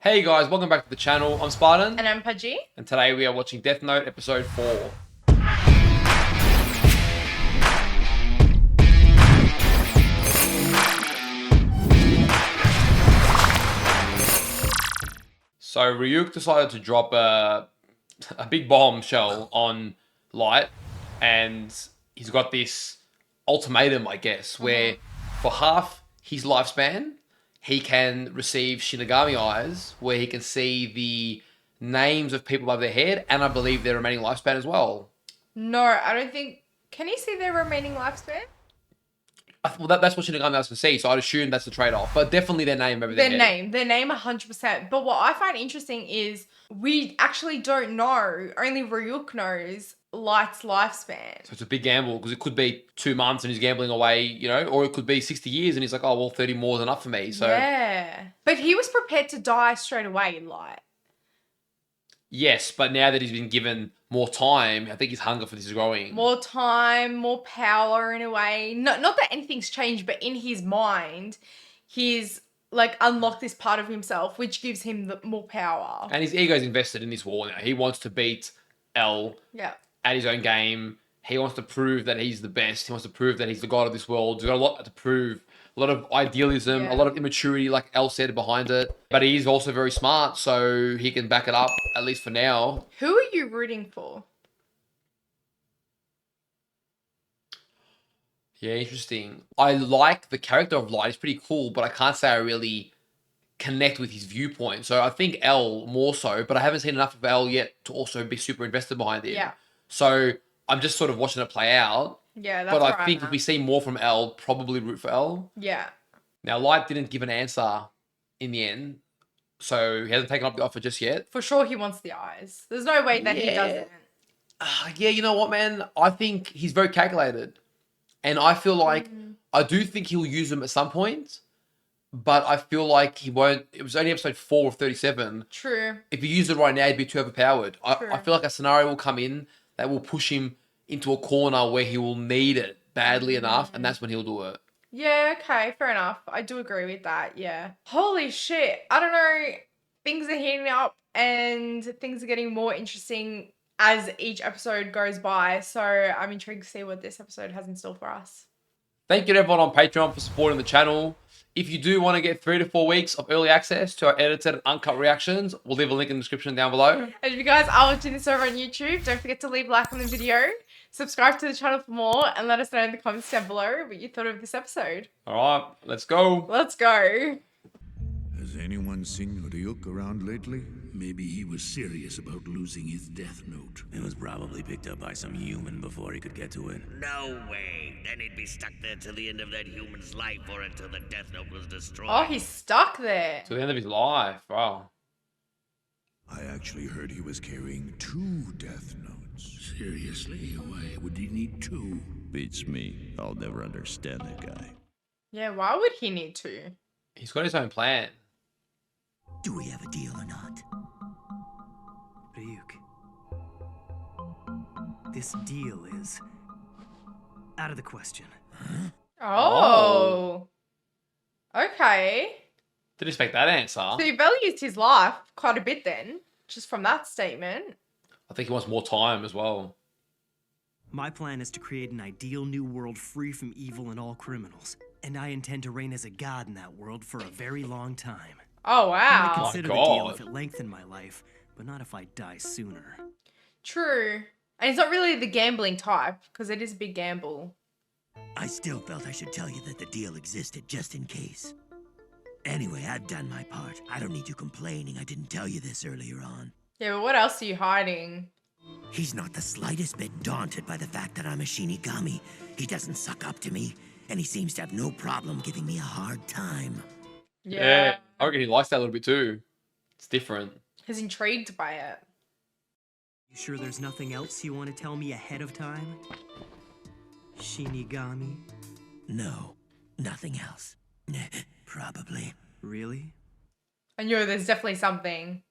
Hey guys, welcome back to the channel. I'm Spartan. And I'm Pudgey. And today we are watching Death Note episode 4. So Ryuk decided to drop a big bombshell on Light, and he's got this ultimatum, I guess, where for half his lifespan, he can receive Shinigami eyes, where he can see the names of people above their head, and I believe their remaining lifespan as well. No, I don't think... Can you see their remaining lifespan? Well, that's what Shinigami eyes can see, so I'd assume that's the trade-off. But definitely their name over their head. Their name 100%. But what I find interesting is we actually don't know, only Ryuk knows Light's lifespan. So it's a big gamble, because it could be 2 months and he's gambling away, you know, or it could be 60 years and he's like, oh, well, 30 more is enough for me. So yeah. But he was prepared to die straight away in Light. Yes, but now that he's been given more time, I think his hunger for this is growing. More time, more power in a way. Not that anything's changed, but in his mind, he's like unlocked this part of himself, which gives him more power. And his ego's invested in this war now. He wants to beat L at his own game. He wants to prove that he's the best. He wants to prove that he's the god of this world. He's got a lot to prove. A lot of idealism, a lot of immaturity, like Elle said, behind it. But he's also very smart, so he can back it up, at least for now. Who are you rooting for? Yeah, interesting. I like the character of Light. He's pretty cool, but I can't say I really connect with his viewpoint. So I think Elle more so, but I haven't seen enough of Elle yet to also be super invested behind it. Yeah. So I'm just sort of watching it play out. Yeah, that's But I think if we see more from Elle, probably root for Elle. Yeah. Now, Light didn't give an answer in the end, so he hasn't taken up the offer just yet. For sure he wants the eyes. There's no way that he doesn't. Yeah, you know what, man? I think he's very calculated. And I feel like, I do think he'll use them at some point, but I feel like he won't. It was only episode 4 of 37. True. If he used it right now, he'd be too overpowered. True. I feel like a scenario will come in that will push him into a corner where he will need it badly enough, and that's when he'll do it. Yeah, okay, fair enough. I do agree with that, yeah. Holy shit. I don't know. Things are heating up and things are getting more interesting as each episode goes by. So I'm intrigued to see what this episode has in store for us. Thank you to everyone on Patreon for supporting the channel. If you do want to get 3 to 4 weeks of early access to our edited and uncut reactions, we'll leave a link in the description down below. And if you guys are watching this over on YouTube, don't forget to leave a like on the video, subscribe to the channel for more, and let us know in the comments down below what you thought of this episode. All right, let's go. Let's go. Has anyone seen Ryuk around lately? Maybe he was serious about losing his death note. It was probably picked up by some human before he could get to it. No way. Then he'd be stuck there till the end of that human's life or until the death note was destroyed. Oh, he's stuck there. To the end of his life. Wow. I actually heard he was carrying 2 death notes. Seriously? Why would he need 2? Beats me. I'll never understand that guy. Yeah, why would he need to? He's got his own plan. Do we have a deal or not? Ryuk. This deal is out of the question. Huh? Oh. Okay. Didn't expect that answer. So he values his life quite a bit then, just from that statement. I think he wants more time as well. My plan is to create an ideal new world free from evil and all criminals. And I intend to reign as a god in that world for a very long time. Oh, I wow. might consider the deal if it lengthened my life, but not if I die sooner. True. And he's not really the gambling type, because it is a big gamble. I still felt I should tell you that the deal existed just in case. Anyway, I've done my part. I don't need you complaining I didn't tell you this earlier on. Yeah, but what else are you hiding? He's not the slightest bit daunted by the fact that I'm a Shinigami. He doesn't suck up to me, and he seems to have no problem giving me a hard time. Yeah. I reckon he likes that a little bit too. It's different. He's intrigued by it. You sure there's nothing else you want to tell me ahead of time? Shinigami? No, nothing else. Probably. Really? I knew there's definitely something.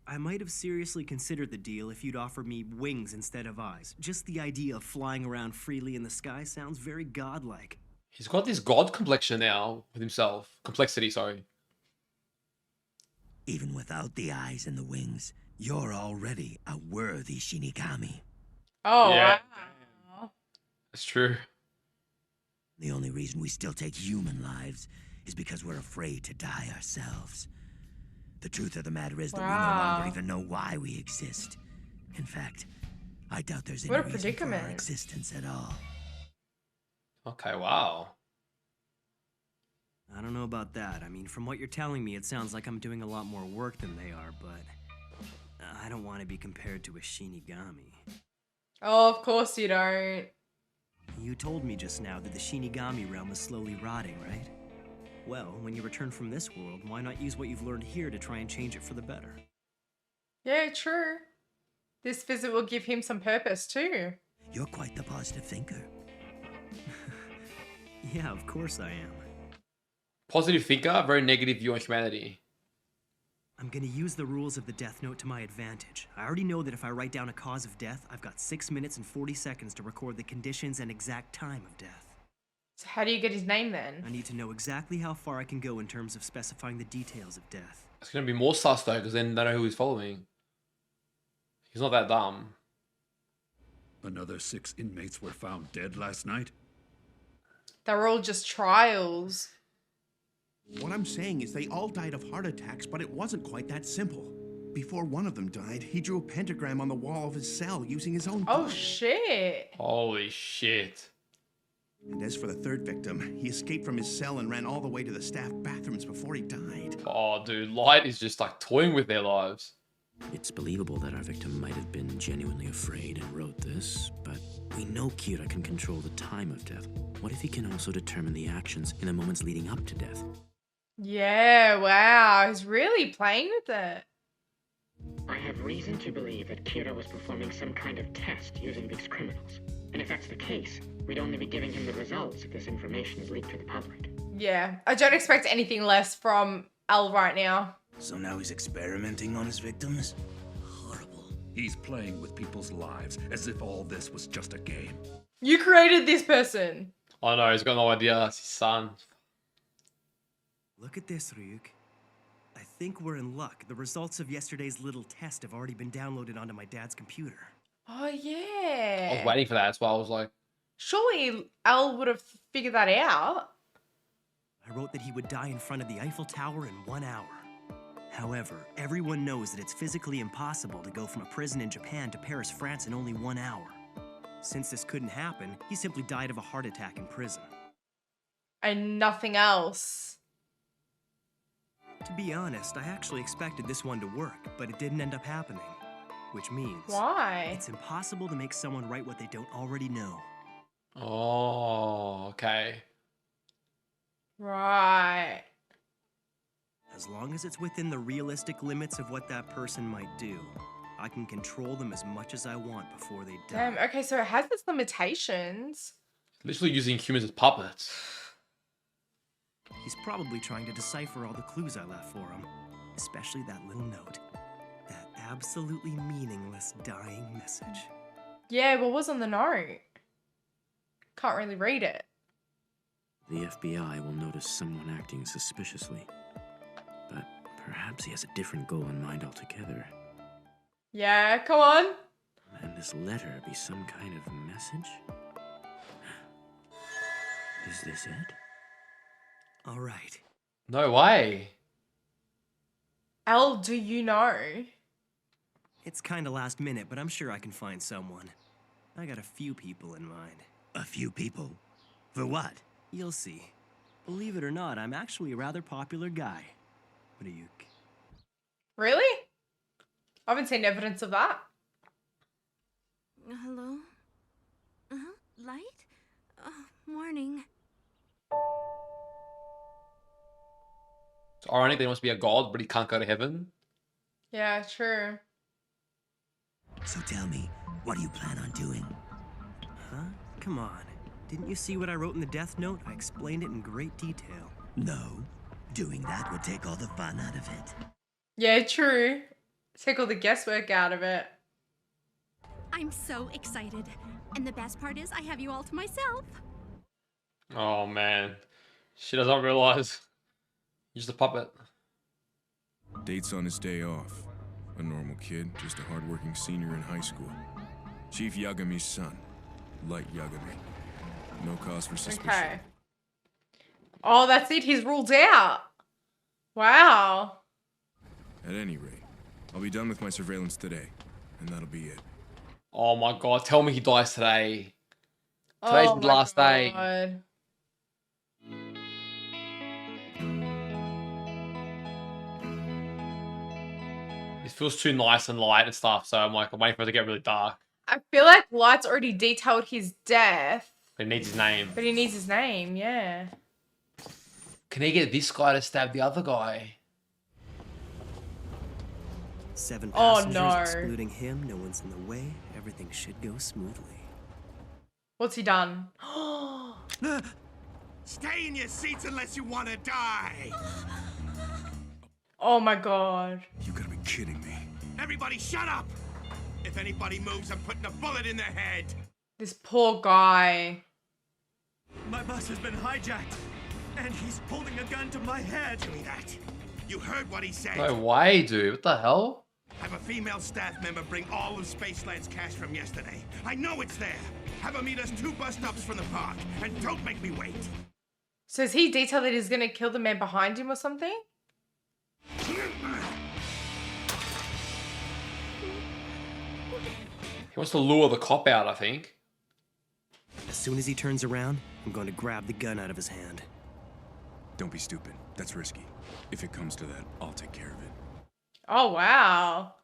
I might have seriously considered the deal if you'd offered me wings instead of eyes. Just the idea of flying around freely in the sky sounds very godlike. He's got this god complexion now with himself. Complexity, sorry. Even without the eyes and the wings, you're already a worthy Shinigami. Oh, Yeah. wow. It's true. The only reason we still take human lives is because we're afraid to die ourselves. The truth of the matter is that we no Wow. longer even know why we exist. In fact, I doubt there's What any a reason for our predicament. existence at all. Okay, wow. I don't know about that. I mean, from what you're telling me, it sounds like I'm doing a lot more work than they are, but I don't want to be compared to a Shinigami. Oh, of course you don't. You told me just now that the Shinigami realm is slowly rotting, right? Well, when you return from this world, why not use what you've learned here to try and change it for the better? Yeah, true. This visit will give him some purpose too. You're quite the positive thinker. Yeah, of course I am. Positive thinker, very negative view on humanity. I'm gonna use the rules of the Death Note to my advantage. I already know that if I write down a cause of death, I've got 6 minutes and 40 seconds to record the conditions and exact time of death. So how do you get his name then? I need to know exactly how far I can go in terms of specifying the details of death. It's going to be more sus though, because then they know who he's following. He's not that dumb. Another 6 inmates were found dead last night. They were all just trials. What I'm saying is they all died of heart attacks, but it wasn't quite that simple. Before one of them died, he drew a pentagram on the wall of his cell using his own Oh blood. shit. Holy shit. And as for the third victim, he escaped from his cell and ran all the way to the staff bathrooms before he died. Oh, dude, Light is just like toying with their lives. It's believable that our victim might have been genuinely afraid and wrote this, but we know Kira can control the time of death. What if he can also determine the actions in the moments leading up to death? Yeah, wow. He's really playing with it. I have reason to believe that Kira was performing some kind of test using these criminals. And if that's the case, we'd only be giving him the results if this information is leaked to the public. Yeah, I don't expect anything less from L right now. So now he's experimenting on his victims? Horrible. He's playing with people's lives as if all this was just a game. You created this person. I know, he's got no idea. It's his son. Look at this, Ryuk. I think we're in luck. The results of yesterday's little test have already been downloaded onto my dad's computer. Oh, yeah. I was waiting for that. That's why I was like, Surely L would have figured that out. I wrote that he would die in front of the Eiffel Tower in 1 hour. However, everyone knows that it's physically impossible to go from a prison in Japan to Paris, France in only 1 hour. Since this couldn't happen, he simply died of a heart attack in prison. And nothing else. To be honest, I actually expected this one to work, but it didn't end up happening. Which means Why? it's impossible to make someone write what they don't already know. oh, okay. Right. As long as it's within the realistic limits of what that person might do, I can control them as much as I want before they die. Damn, okay, so it has its limitations. Literally using humans as puppets. He's probably trying to decipher all the clues I left for him, especially that little note. That absolutely meaningless dying message. Yeah, what was on the note? Can't really read it. The FBI will notice someone acting suspiciously, but perhaps he has a different goal in mind altogether. Yeah, come on. And this letter be some kind of message? Is this it? All right. No way. L, do you know? It's kinda last minute, but I'm sure I can find someone. I got a few people in mind. A few people? For what? You'll see. Believe it or not, I'm actually a rather popular guy. Ryuk. Really? I haven't seen evidence of that. Hello? Light? Morning. It's ironic that he wants to be a god, but he can't go to heaven. Yeah, true. So tell me, what do you plan on doing? Huh? Come on. Didn't you see what I wrote in the Death Note? I explained it in great detail. No. Doing that would take all the fun out of it. Yeah, true. Take all the guesswork out of it. I'm so excited. And the best part is I have you all to myself. Oh man. She doesn't realize. He's just a puppet. Dates on his day off. A normal kid, just a hardworking senior in high school. Chief Yagami's son. Light Yagami. No cause for suspicion. Okay. Oh, that's it. He's ruled out. Wow. At any rate, I'll be done with my surveillance today, and that'll be it. Oh my god, tell me he dies today. Today's the last day. God. It feels too nice and light and stuff, so I'm waiting for it to get really dark. I feel like Light's already detailed his death. But he needs his name. But he needs his name, yeah. Can he get this guy to stab the other guy? 7 Oh, passengers no. excluding him. No one's in the way. Everything should go smoothly. What's he done? Stay in your seats unless you want to die. Oh my god. You gotta be kidding me. Everybody shut up. If anybody moves, I'm putting a bullet in their head. This poor guy. My bus has been hijacked, and he's holding a gun to my head. Give me that. You heard what he said. No way, dude. What the hell? Have a female staff member bring all of Spaceland's cash from yesterday. I know it's there. Have her meet us 2 bus stops from the park, and don't make me wait. So is he detailed that he's gonna kill the man behind him or something? He wants to lure the cop out, I think. As soon as he turns around, I'm going to grab the gun out of his hand. Don't be stupid. That's risky. If it comes to that, I'll take care of it. Oh, wow.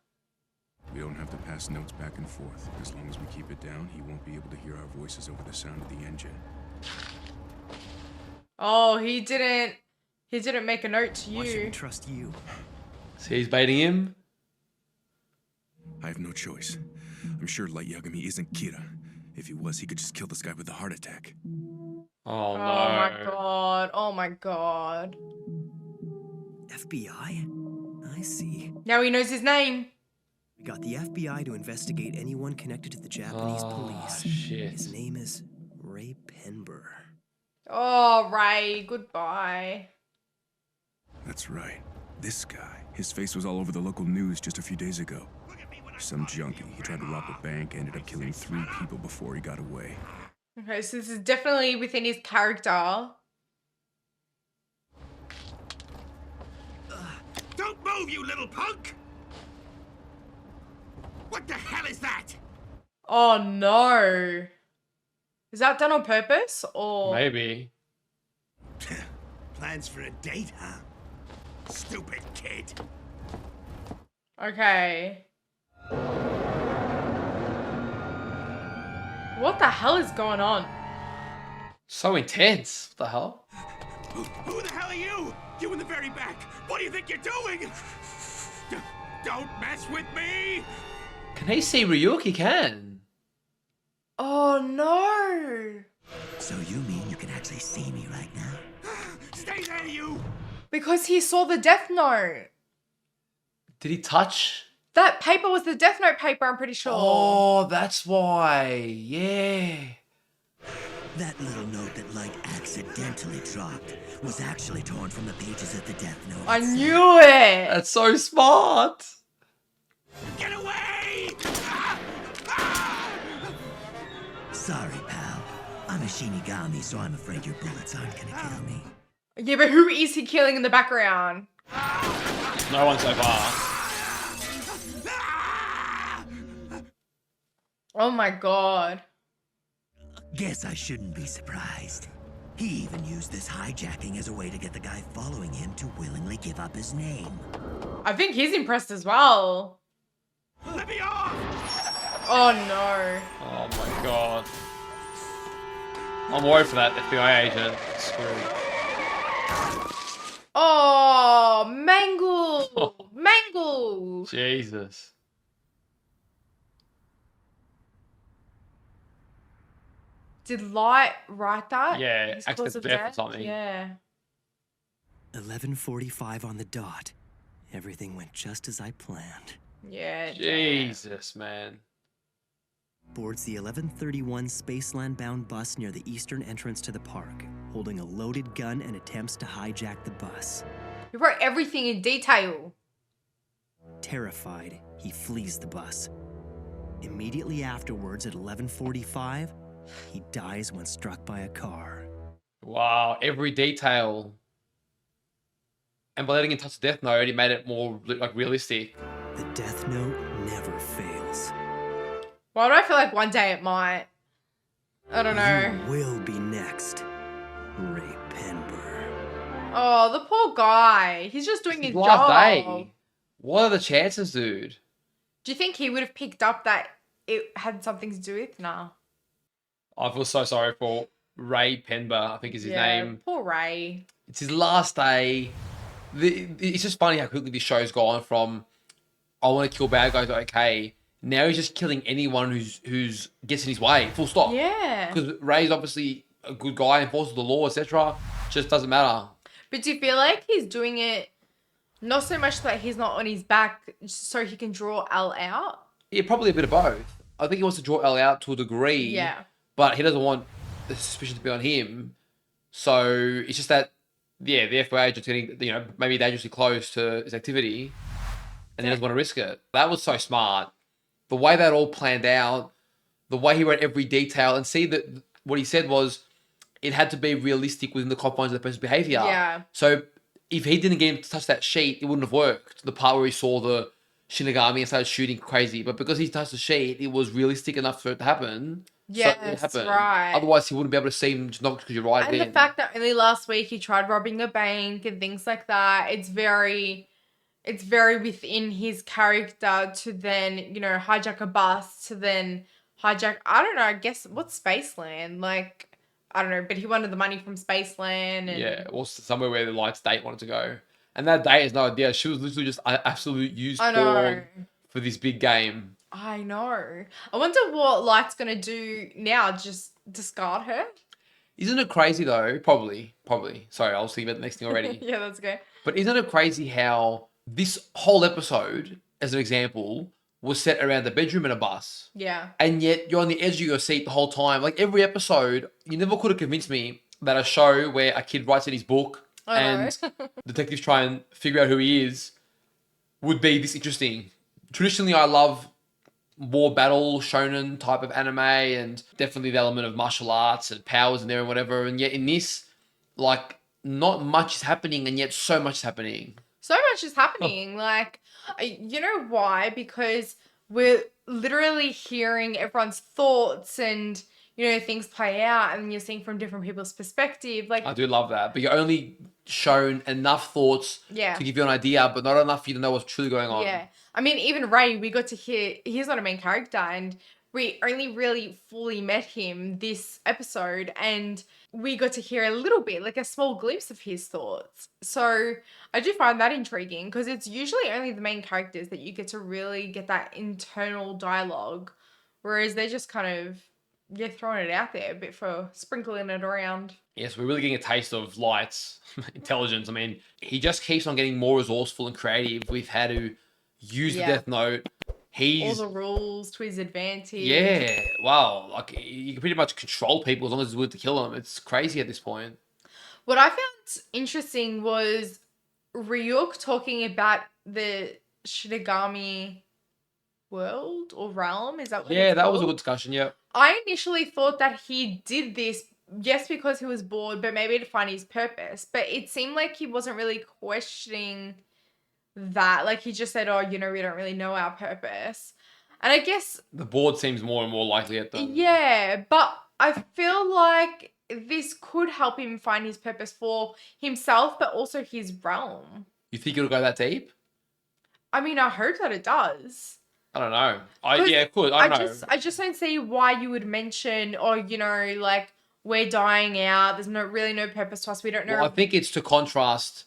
We don't have to pass notes back and forth. As long as we keep it down, he won't be able to hear our voices over the sound of the engine. Oh, he didn't make a note to Why should we you. trust you? See, he's baiting him. I have no choice. I'm sure Light Yagami isn't Kira. If he was, he could just kill this guy with a heart attack. Oh, no. Oh my god. Oh my god. FBI? I see. Now he knows his name. We got the FBI to investigate anyone connected to the Japanese police. Shit. His name is Ray Penber. Oh, Ray. Goodbye. That's right. This guy. His face was all over the local news just a few days ago. Some junkie. He tried to rob a bank, ended up killing 3 people before he got away. Okay, so this is definitely within his character. Don't move, you little punk! What the hell is that? Oh no. Is that done on purpose or? Maybe. Plans for a date, huh? Stupid kid. Okay. What the hell is going on? So intense. What the hell? Who the hell are you? You in the very back. What do you think you're doing? Don't mess with me. Can he see Ryuk? He can. Oh no. So you mean you can actually see me right now? Stay there, you. Because he saw the Death Note. Did he touch? That paper was the Death Note paper, I'm pretty sure. Oh, that's why. Yeah. That little note that Light accidentally dropped was actually torn from the pages of the Death Note. I knew it. That's so smart. Get away! Sorry, pal. I'm a Shinigami, so I'm afraid your bullets aren't gonna kill me. Yeah, but who is he killing in the background? No one so far. Oh my god. Guess I shouldn't be surprised. He even used this hijacking as a way to get the guy following him to willingly give up his name. I think he's impressed as well. Let me off! Oh no. Oh my god. I'm worried for that FBI agent. Screwed. Oh, Mangle. Mangle. Jesus. Did Light write that? Yeah, His accident cause of death or something. Yeah. 11:45 on the dot. Everything went just as I planned. Yeah. Jesus, man. Boards the 11:31 Spaceland-bound bus near the eastern entrance to the park, holding a loaded gun and attempts to hijack the bus. You wrote everything in detail. Terrified, he flees the bus. Immediately afterwards, at 11:45, he dies when struck by a car. Wow, every detail. And by letting him touch the Death Note, he made it more like realistic. The Death Note never fails. Why do I feel like one day it might? I don't know. You will be next, Ray Penber. Oh, the poor guy. He's just doing his Last job. day. What are the chances, dude? Do you think he would have picked up that it had something to do with? Nah. I feel so sorry for Ray Penber, I think is his name. Poor Ray. It's his last day. It's just funny how quickly this show's gone from I want to kill bad guys, okay. Now he's just killing anyone who's gets in his way. Full stop. Yeah. Because Ray's obviously a good guy, enforces the law, etc. Just doesn't matter. But do you feel like he's doing it not so much that he's not on his back so he can draw Al out? Yeah, probably a bit of both. I think he wants to draw Elle out to a degree. Yeah. But he doesn't want the suspicion to be on him. So it's just that, yeah, the FBI just getting, maybe dangerously close to his activity. And he doesn't want to risk it. That was so smart. The way that all planned out, the way he wrote every detail, and see that what he said was it had to be realistic within the confines of the person's behavior. Yeah. So if he didn't get him to touch that sheet, it wouldn't have worked. The part where he saw the Shinigami and started shooting crazy. But because he touched the sheet, it was realistic enough for it to happen. Yes, so it happened. right. Otherwise, he wouldn't be able to see him just not because you're right And then. the fact that only last week he tried robbing a bank and things like that, it's very within his character to then, hijack a bus, to then hijack, I don't know, I guess, what's Spaceland? Like, I don't know, but he wanted the money from Spaceland. And Yeah, or somewhere where the Light's date wanted to go. And that date has no idea. She was literally just an absolute use for this big game. I know. I wonder what Light's going to do now, just discard her? Isn't it crazy though? Probably. Sorry, I was thinking about the next thing already. Yeah, that's okay. But isn't it crazy how this whole episode, as an example, was set around the bedroom in a bus? Yeah. And yet you're on the edge of your seat the whole time. Like every episode, you never could have convinced me that a show where a kid writes in his book and detectives try and figure out who he is would be this interesting. Traditionally, I love war battle shonen type of anime and definitely the element of martial arts and powers in there and whatever. And yet in this, like, not much is happening and yet so much is happening. So much is happening. Like, you know why? Because we're literally hearing everyone's thoughts and, things play out and you're seeing from different people's perspective. Like, I do love that. But you're only shown enough thoughts to give you an idea, but not enough for you to know what's truly going on. Yeah. I mean, even Ray, we got to hear, he's not a main character and we only really fully met him this episode and we got to hear a little bit, like a small glimpse of his thoughts. So I do find that intriguing because it's usually only the main characters that you get to really get that internal dialogue, whereas they're just kind of, throwing it out there a bit for sprinkling it around. Yes, we're really getting a taste of Light's intelligence. I mean, he just keeps on getting more resourceful and creative with how to use the Death Note. All the rules to his advantage. Yeah, wow. Like, you can pretty much control people as long as he's willing to kill them. It's crazy at this point. What I found interesting was Ryuk talking about the Shinigami world or realm. Is that what Yeah, it's that called? was a good discussion, yeah. I initially thought that he did this, yes, because he was bored, but maybe to find his purpose. But it seemed like he wasn't really questioning that. Like, he just said, we don't really know our purpose. And I guess... The board seems more and more likely at them. Yeah, but I feel like this could help him find his purpose for himself, but also his realm. You think it'll go that deep? I mean, I hope that it does. I don't know. It could. I don't know. I just don't see why you would mention, like, we're dying out. There's no purpose to us. We don't know. Well, I think it's to contrast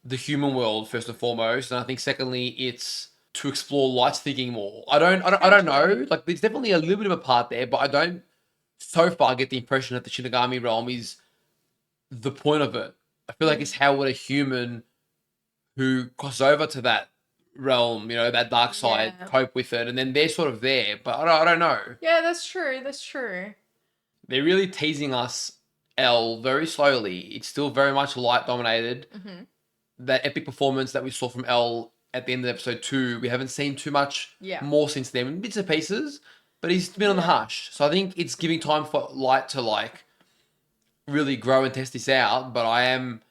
the human world first and foremost, and I think secondly, it's to explore Light's thinking more. I don't know. Like, there's definitely a little bit of a part there, but I don't so far get the impression that the Shinigami realm is the point of it. I feel like it's how would a human who crosses over to that realm, that dark side, cope with it, and then they're sort of there, but I don't know. Yeah, that's true. They're really teasing us, Elle, very slowly. It's still very much Light dominated. Mm-hmm. That epic performance that we saw from Elle at the end of episode 2. We haven't seen too much Yeah. more since then, bits and pieces, but he's been on the hush. So I think it's giving time for Light to like really grow and test this out. But I am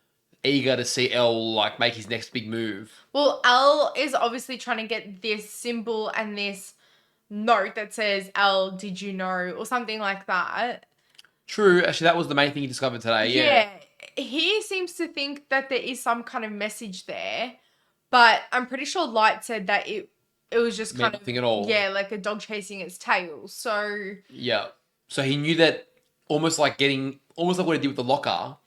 eager to see Elle like make his next big move. Well, Elle is obviously trying to get this symbol and this note that says, Elle, did you know? Or something like that. True. Actually, that was the main thing he discovered today. Yeah. He seems to think that there is some kind of message there, but I'm pretty sure Light said that it was just kind Meant of nothing at all. Yeah, like a dog chasing its tail. So Yeah. So he knew that almost like what he did with the locker,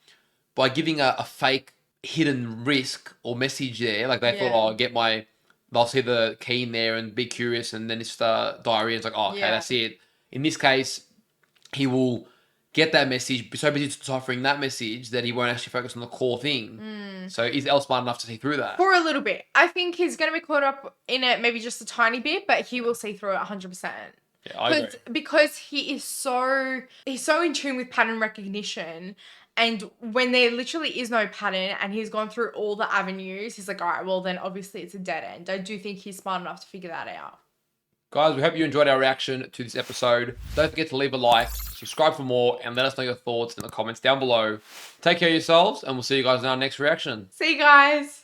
by giving a fake hidden risk or message there. Like they thought, they'll see the key in there and be curious, and then it's the diary. And it's like, oh, okay, that's it. In this case, he will get that message, be so busy deciphering that message that he won't actually focus on the core thing. So is Elle smart enough to see through that? for a little bit, I think he's going to be caught up in it, maybe just a tiny bit, but he will see through it 100%. Yeah, I agree. Because he's so in tune with pattern recognition, and when there literally is no pattern and he's gone through all the avenues, he's like, all right, well then obviously it's a dead end. I do think he's smart enough to figure that out. Guys, we hope you enjoyed our reaction to this episode. Don't forget to leave a like, subscribe for more, and let us know your thoughts in the comments down below. Take care of yourselves, and we'll see you guys in our next reaction. See you guys.